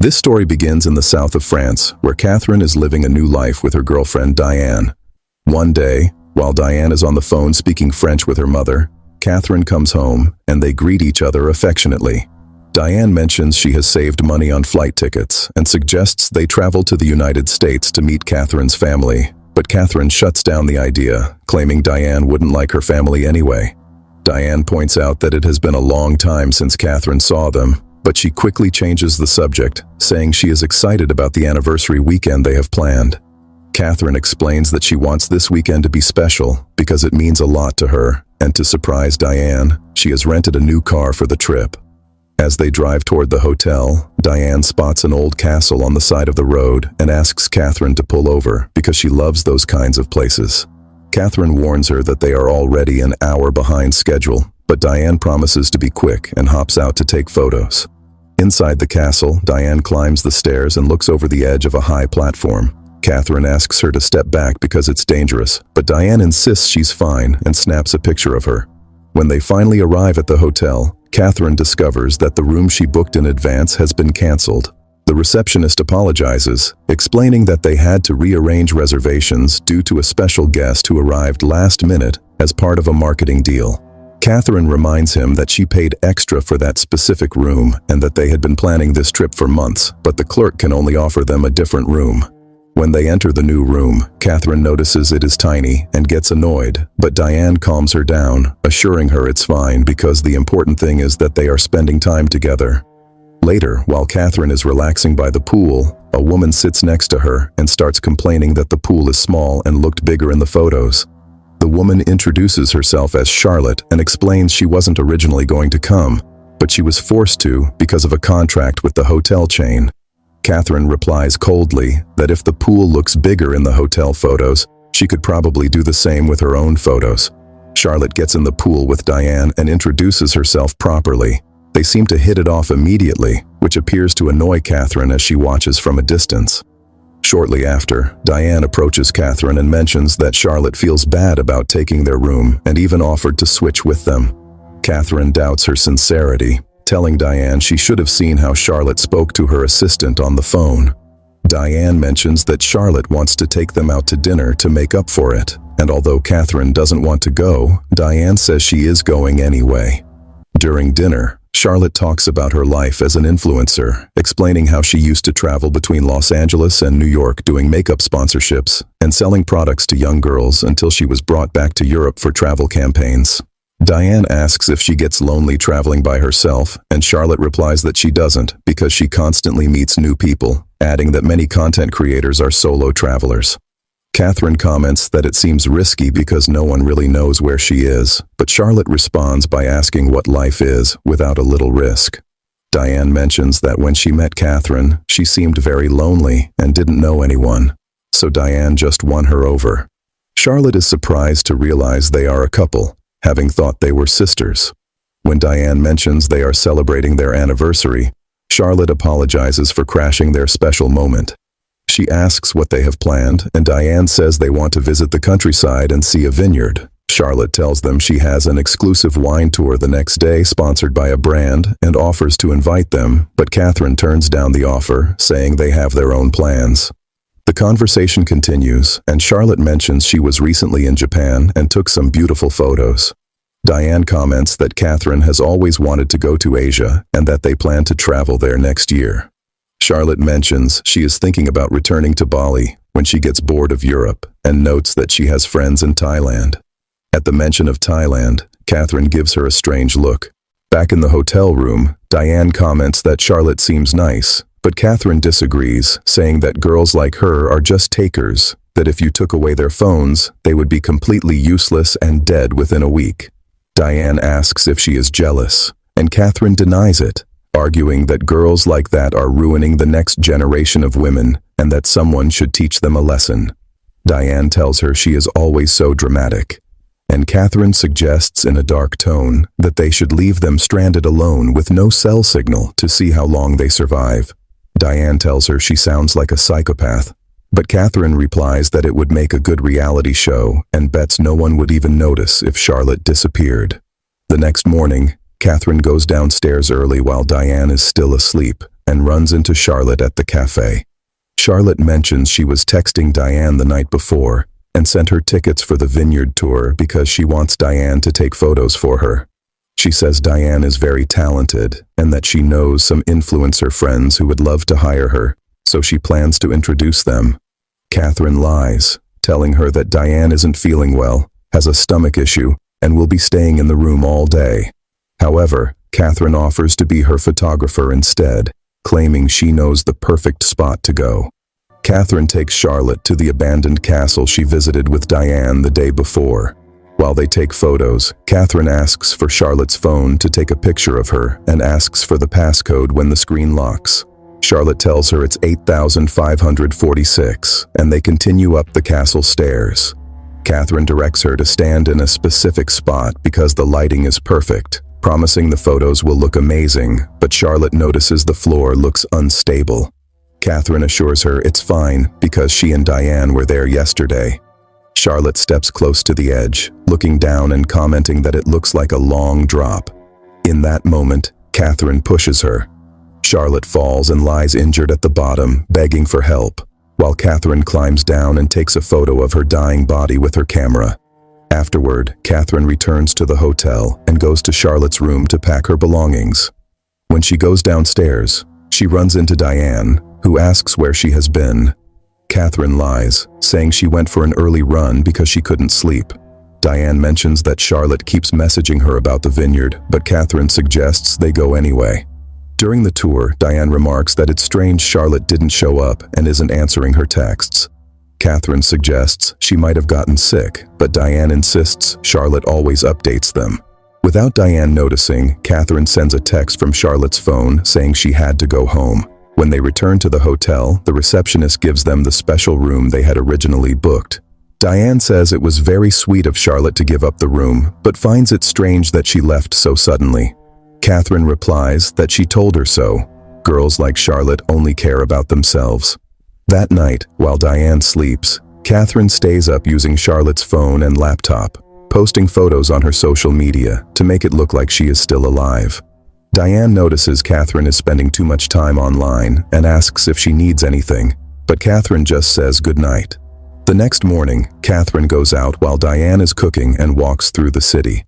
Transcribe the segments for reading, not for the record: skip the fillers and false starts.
This story begins in the south of France, where Catherine is living a new life with her girlfriend Diane. One day, while Diane is on the phone speaking French with her mother, Catherine comes home and they greet each other affectionately. Diane mentions she has saved money on flight tickets and suggests they travel to the United States to meet Catherine's family, but Catherine shuts down the idea, claiming Diane wouldn't like her family anyway. Diane points out that it has been a long time since Catherine saw them, but she quickly changes the subject, saying she is excited about the anniversary weekend they have planned. Catherine explains that she wants this weekend to be special because it means a lot to her, and to surprise Diane, she has rented a new car for the trip. As they drive toward the hotel, Diane spots an old castle on the side of the road and asks Catherine to pull over because she loves those kinds of places. Catherine warns her that they are already an hour behind schedule, but Diane promises to be quick and hops out to take photos. Inside the castle, Diane climbs the stairs and looks over the edge of a high platform. Catherine asks her to step back because it's dangerous, but Diane insists she's fine and snaps a picture of her. When they finally arrive at the hotel, Catherine discovers that the room she booked in advance has been canceled. The receptionist apologizes, explaining that they had to rearrange reservations due to a special guest who arrived last minute as part of a marketing deal. Catherine reminds him that she paid extra for that specific room and that they had been planning this trip for months, but the clerk can only offer them a different room. When they enter the new room, Catherine notices it is tiny and gets annoyed, but Diane calms her down, assuring her it's fine because the important thing is that they are spending time together. Later, while Catherine is relaxing by the pool, a woman sits next to her and starts complaining that the pool is small and looked bigger in the photos. The woman introduces herself as Charlotte and explains she wasn't originally going to come, but she was forced to because of a contract with the hotel chain. Catherine replies coldly that if the pool looks bigger in the hotel photos, she could probably do the same with her own photos. Charlotte gets in the pool with Diane and introduces herself properly. They seem to hit it off immediately, which appears to annoy Catherine as she watches from a distance. Shortly after, Diane approaches Catherine and mentions that Charlotte feels bad about taking their room and even offered to switch with them. Catherine doubts her sincerity, telling Diane she should have seen how Charlotte spoke to her assistant on the phone. Diane mentions that Charlotte wants to take them out to dinner to make up for it, and although Catherine doesn't want to go, Diane says she is going anyway. During dinner, Charlotte talks about her life as an influencer, explaining how she used to travel between Los Angeles and New York doing makeup sponsorships and selling products to young girls until she was brought back to Europe for travel campaigns. Diane asks if she gets lonely traveling by herself, and Charlotte replies that she doesn't because she constantly meets new people, adding that many content creators are solo travelers. Catherine comments that it seems risky because no one really knows where she is, but Charlotte responds by asking what life is without a little risk. Diane mentions that when she met Catherine, she seemed very lonely and didn't know anyone, so Diane just won her over. Charlotte is surprised to realize they are a couple, having thought they were sisters. When Diane mentions they are celebrating their anniversary, Charlotte apologizes for crashing their special moment. She asks what they have planned, and Diane says they want to visit the countryside and see a vineyard. Charlotte tells them she has an exclusive wine tour the next day sponsored by a brand and offers to invite them, but Catherine turns down the offer, saying they have their own plans. The conversation continues, and Charlotte mentions she was recently in Japan and took some beautiful photos. Diane comments that Catherine has always wanted to go to Asia and that they plan to travel there next year. Charlotte mentions she is thinking about returning to Bali when she gets bored of Europe and notes that she has friends in Thailand. At the mention of Thailand, Catherine gives her a strange look. Back in the hotel room, Diane comments that Charlotte seems nice, but Catherine disagrees, saying that girls like her are just takers, that if you took away their phones, they would be completely useless and dead within a week. Diane asks if she is jealous, and Catherine denies it, arguing that girls like that are ruining the next generation of women and that someone should teach them a lesson. Diane tells her she is always so dramatic, and Catherine suggests in a dark tone that they should leave them stranded alone with no cell signal to see how long they survive. Diane tells her she sounds like a psychopath, but Catherine replies that it would make a good reality show and bets no one would even notice if Charlotte disappeared. The next morning, Catherine goes downstairs early while Diane is still asleep, and runs into Charlotte at the cafe. Charlotte mentions she was texting Diane the night before and sent her tickets for the vineyard tour because she wants Diane to take photos for her. She says Diane is very talented and that she knows some influencer friends who would love to hire her, so she plans to introduce them. Catherine lies, telling her that Diane isn't feeling well, has a stomach issue, and will be staying in the room all day. However, Catherine offers to be her photographer instead, claiming she knows the perfect spot to go. Catherine takes Charlotte to the abandoned castle she visited with Diane the day before. While they take photos, Catherine asks for Charlotte's phone to take a picture of her and asks for the passcode when the screen locks. Charlotte tells her it's 8,546, and they continue up the castle stairs. Catherine directs her to stand in a specific spot because the lighting is perfect, promising the photos will look amazing, but Charlotte notices the floor looks unstable. Catherine assures her it's fine because she and Diane were there yesterday. Charlotte steps close to the edge, looking down and commenting that it looks like a long drop. In that moment, Catherine pushes her. Charlotte falls and lies injured at the bottom, begging for help, while Catherine climbs down and takes a photo of her dying body with her camera. Afterward, Catherine returns to the hotel and goes to Charlotte's room to pack her belongings. When she goes downstairs, she runs into Diane, who asks where she has been. Catherine lies, saying she went for an early run because she couldn't sleep. Diane mentions that Charlotte keeps messaging her about the vineyard, but Catherine suggests they go anyway. During the tour, Diane remarks that it's strange Charlotte didn't show up and isn't answering her texts. Catherine suggests she might have gotten sick, but Diane insists Charlotte always updates them. Without Diane noticing, Catherine sends a text from Charlotte's phone saying she had to go home. When they return to the hotel, the receptionist gives them the special room they had originally booked. Diane says it was very sweet of Charlotte to give up the room, but finds it strange that she left so suddenly. Catherine replies that she told her so. Girls like Charlotte only care about themselves. That night, while Diane sleeps, Catherine stays up using Charlotte's phone and laptop, posting photos on her social media to make it look like she is still alive. Diane notices Catherine is spending too much time online and asks if she needs anything, but Catherine just says goodnight. The next morning, Catherine goes out while Diane is cooking and walks through the city.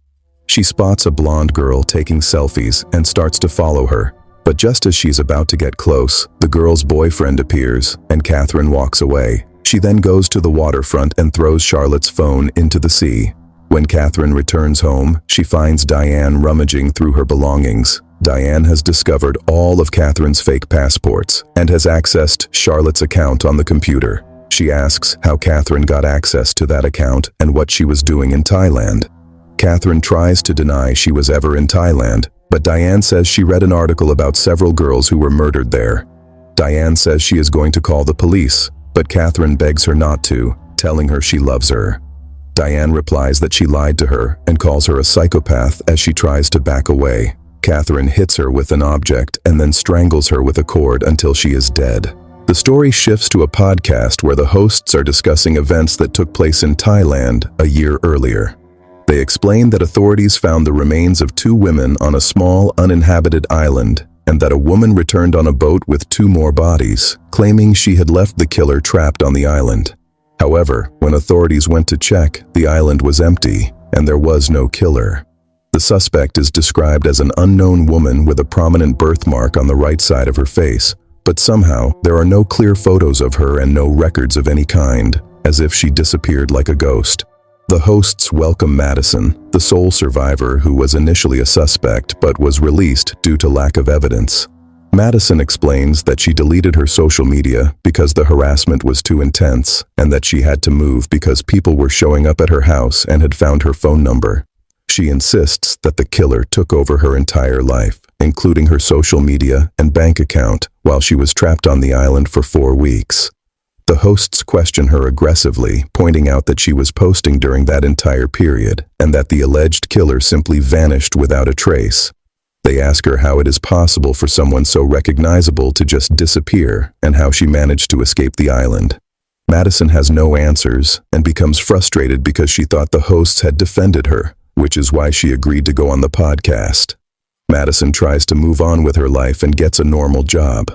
She spots a blonde girl taking selfies and starts to follow her, but just as she's about to get close, the girl's boyfriend appears and Catherine walks away. She then goes to the waterfront and throws Charlotte's phone into the sea. When Catherine returns home, she finds Diane rummaging through her belongings. Diane has discovered all of Catherine's fake passports and has accessed Charlotte's account on the computer. She asks how Catherine got access to that account and what she was doing in Thailand. Catherine tries to deny she was ever in Thailand, but Diane says she read an article about several girls who were murdered there. Diane says she is going to call the police, but Catherine begs her not to, telling her she loves her. Diane replies that she lied to her and calls her a psychopath as she tries to back away. Catherine hits her with an object and then strangles her with a cord until she is dead. The story shifts to a podcast where the hosts are discussing events that took place in Thailand a year earlier. They explain that authorities found the remains of 2 women on a small, uninhabited island, and that a woman returned on a boat with 2 more bodies, claiming she had left the killer trapped on the island. However, when authorities went to check, the island was empty, and there was no killer. The suspect is described as an unknown woman with a prominent birthmark on the right side of her face, but somehow there are no clear photos of her and no records of any kind, as if she disappeared like a ghost. The hosts welcome Madison, the sole survivor who was initially a suspect but was released due to lack of evidence. Madison explains that she deleted her social media because the harassment was too intense and that she had to move because people were showing up at her house and had found her phone number. She insists that the killer took over her entire life, including her social media and bank account, while she was trapped on the island for 4 weeks. The hosts question her aggressively, pointing out that she was posting during that entire period and that the alleged killer simply vanished without a trace. They ask her how it is possible for someone so recognizable to just disappear and how she managed to escape the island. Madison has no answers and becomes frustrated because she thought the hosts had defended her, which is why she agreed to go on the podcast. Madison tries to move on with her life and gets a normal job.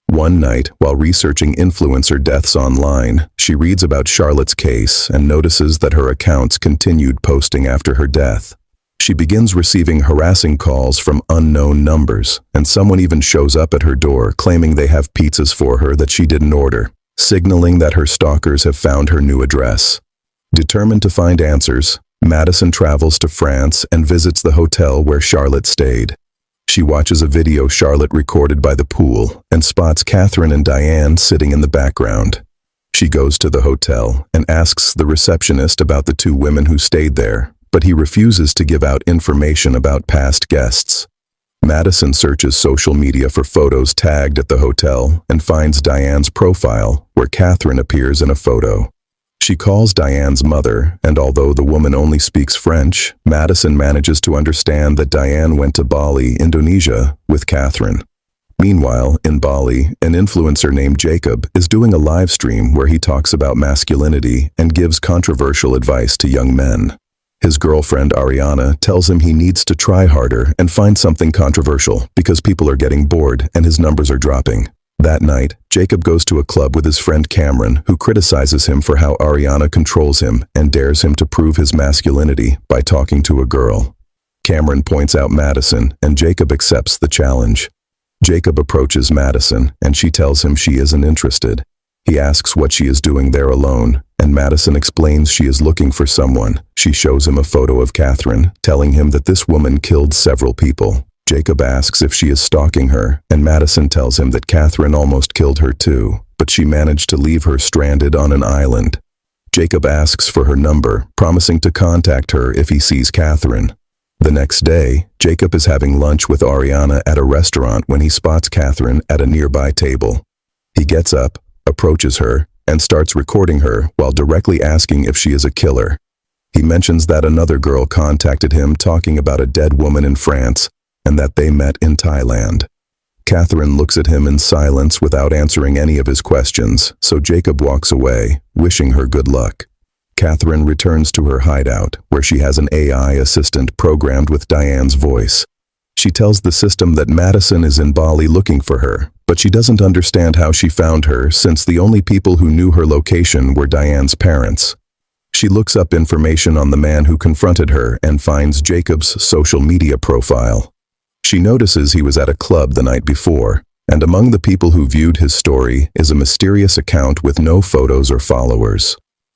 One night, while researching influencer deaths online, she reads about Charlotte's case and notices that her accounts continued posting after her death. She begins receiving harassing calls from unknown numbers, and someone even shows up at her door claiming they have pizzas for her that she didn't order, signaling that her stalkers have found her new address. Determined to find answers, Madison travels to France and visits the hotel where Charlotte stayed. She watches a video Charlotte recorded by the pool and spots Catherine and Diane sitting in the background. She goes to the hotel and asks the receptionist about the two women who stayed there, but he refuses to give out information about past guests. Madison searches social media for photos tagged at the hotel and finds Diane's profile, where Catherine appears in a photo. She calls Diane's mother, and although the woman only speaks French, Madison manages to understand that Diane went to Bali, Indonesia, with Catherine. Meanwhile, in Bali, an influencer named Jacob is doing a live stream where he talks about masculinity and gives controversial advice to young men. His girlfriend Ariana tells him he needs to try harder and find something controversial because people are getting bored and his numbers are dropping. That night, Jacob goes to a club with his friend Cameron, who criticizes him for how Ariana controls him and dares him to prove his masculinity by talking to a girl. Cameron points out Madison, and Jacob accepts the challenge. Jacob approaches Madison, and she tells him she isn't interested. He asks what she is doing there alone, and Madison explains she is looking for someone. She shows him a photo of Catherine, telling him that this woman killed several people. Jacob asks if she is stalking her, and Madison tells him that Catherine almost killed her too, but she managed to leave her stranded on an island. Jacob asks for her number, promising to contact her if he sees Catherine. The next day, Jacob is having lunch with Ariana at a restaurant when he spots Catherine at a nearby table. He gets up, approaches her, and starts recording her while directly asking if she is a killer. He mentions that another girl contacted him talking about a dead woman in France, and that they met in Thailand. Catherine looks at him in silence without answering any of his questions, so Jacob walks away, wishing her good luck. Catherine returns to her hideout, where she has an AI assistant programmed with Diane's voice. She tells the system that Madison is in Bali looking for her, but she doesn't understand how she found her since the only people who knew her location were Diane's parents. She looks up information on the man who confronted her and finds Jacob's social media profile. She notices he was at a club the night before, and among the people who viewed his story is a mysterious account with no photos or followers.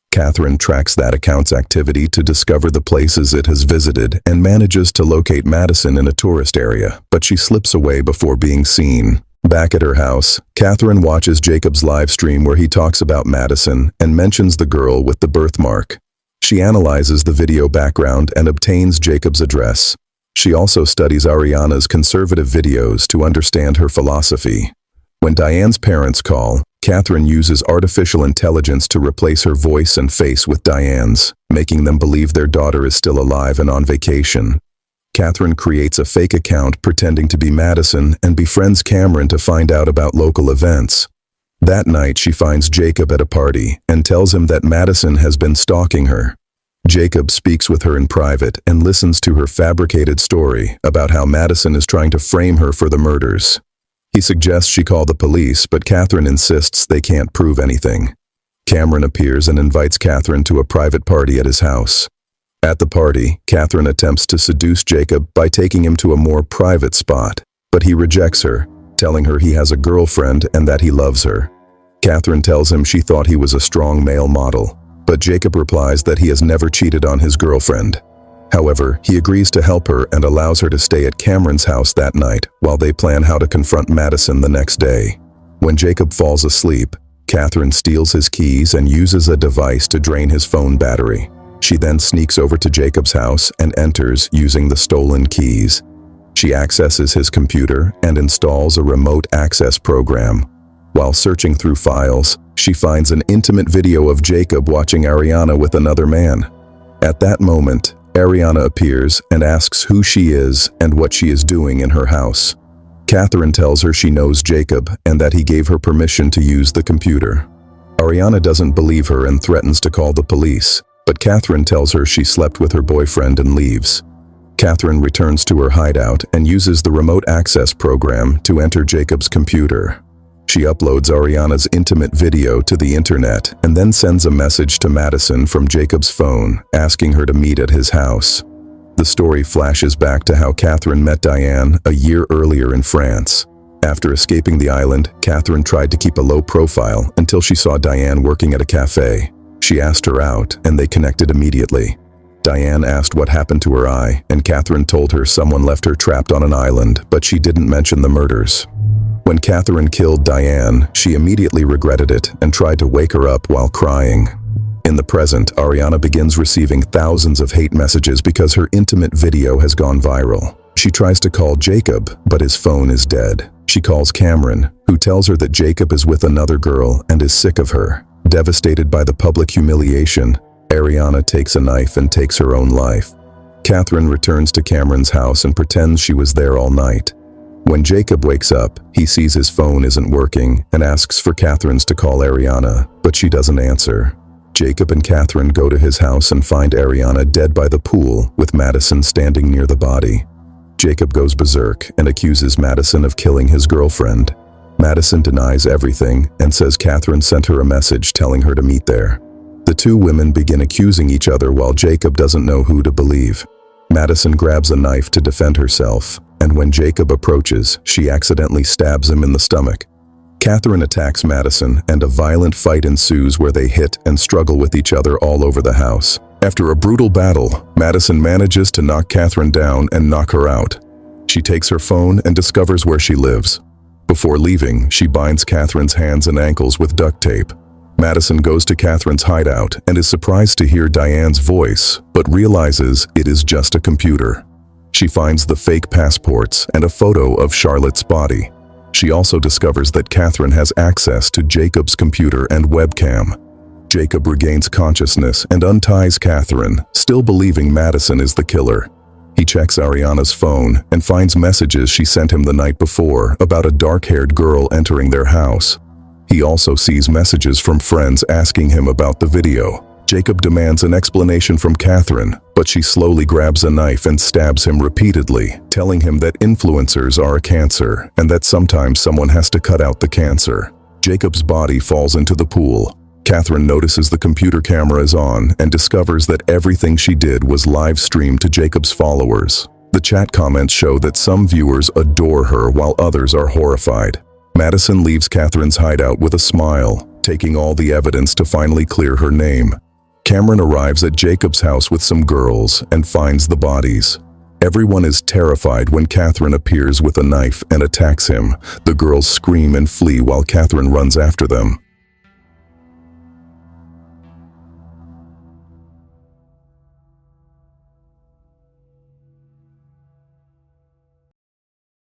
Catherine tracks that account's activity to discover the places it has visited and manages to locate Madison in a tourist area, but she slips away before being seen. Back at her house, Catherine watches Jacob's live stream where he talks about Madison and mentions the girl with the birthmark. She analyzes the video background and obtains Jacob's address. She also studies Ariana's conservative videos to understand her philosophy. When Diane's parents call, Catherine uses artificial intelligence to replace her voice and face with Diane's, making them believe their daughter is still alive and on vacation. Catherine creates a fake account pretending to be Madison and befriends Cameron to find out about local events. That night, she finds Jacob at a party and tells him that Madison has been stalking her. Jacob speaks with her in private and listens to her fabricated story about how Madison is trying to frame her for the murders. He suggests she call the police, but Catherine insists they can't prove anything. Cameron appears and invites Catherine to a private party at his house. At the party, Catherine attempts to seduce Jacob by taking him to a more private spot, but he rejects her, telling her he has a girlfriend and that he loves her. Catherine tells him she thought he was a strong male model, but Jacob replies that he has never cheated on his girlfriend. However, he agrees to help her and allows her to stay at Cameron's house that night while they plan how to confront Madison the next day. When Jacob falls asleep, Catherine steals his keys and uses a device to drain his phone battery. She then sneaks over to Jacob's house and enters using the stolen keys. She accesses his computer and installs a remote access program. While searching through files, she finds an intimate video of Jacob watching Ariana with another man. At that moment, Ariana appears and asks who she is and what she is doing in her house. Catherine tells her she knows Jacob and that he gave her permission to use the computer. Ariana doesn't believe her and threatens to call the police, but Catherine tells her she slept with her boyfriend and leaves. Catherine returns to her hideout and uses the remote access program to enter Jacob's computer. She uploads Ariana's intimate video to the internet and then sends a message to Madison from Jacob's phone, asking her to meet at his house. The story flashes back to how Catherine met Diane a year earlier in France. After escaping the island, Catherine tried to keep a low profile until she saw Diane working at a cafe. She asked her out, and they connected immediately. Diane asked what happened to her eye, and Catherine told her someone left her trapped on an island, but she didn't mention the murders. When Catherine killed Diane, she immediately regretted it and tried to wake her up while crying. In the present, Ariana begins receiving thousands of hate messages because her intimate video has gone viral. She tries to call Jacob, but his phone is dead. She calls Cameron, who tells her that Jacob is with another girl and is sick of her. Devastated by the public humiliation, Ariana takes a knife and takes her own life. Catherine returns to Cameron's house and pretends she was there all night. When Jacob wakes up, he sees his phone isn't working and asks for Catherine's to call Ariana, but she doesn't answer. Jacob and Catherine go to his house and find Ariana dead by the pool, with Madison standing near the body. Jacob goes berserk and accuses Madison of killing his girlfriend. Madison denies everything and says Catherine sent her a message telling her to meet there. The two women begin accusing each other while Jacob doesn't know who to believe. Madison grabs a knife to defend herself, and when Jacob approaches, she accidentally stabs him in the stomach. Catherine attacks Madison, and a violent fight ensues where they hit and struggle with each other all over the house. After a brutal battle, Madison manages to knock Catherine down and knock her out. She takes her phone and discovers where she lives. Before leaving, she binds Catherine's hands and ankles with duct tape. Madison goes to Catherine's hideout and is surprised to hear Diane's voice, but realizes it is just a computer. She finds the fake passports and a photo of Charlotte's body. She also discovers that Catherine has access to Jacob's computer and webcam. Jacob regains consciousness and unties Catherine, still believing Madison is the killer. He checks Ariana's phone and finds messages she sent him the night before about a dark-haired girl entering their house. He also sees messages from friends asking him about the video. Jacob demands an explanation from Catherine, but she slowly grabs a knife and stabs him repeatedly, telling him that influencers are a cancer and that sometimes someone has to cut out the cancer. Jacob's body falls into the pool. Catherine notices the computer camera is on and discovers that everything she did was live-streamed to Jacob's followers. The chat comments show that some viewers adore her while others are horrified. Madison leaves Catherine's hideout with a smile, taking all the evidence to finally clear her name. Cameron arrives at Jacob's house with some girls and finds the bodies. Everyone is terrified when Catherine appears with a knife and attacks him. The girls scream and flee while Catherine runs after them.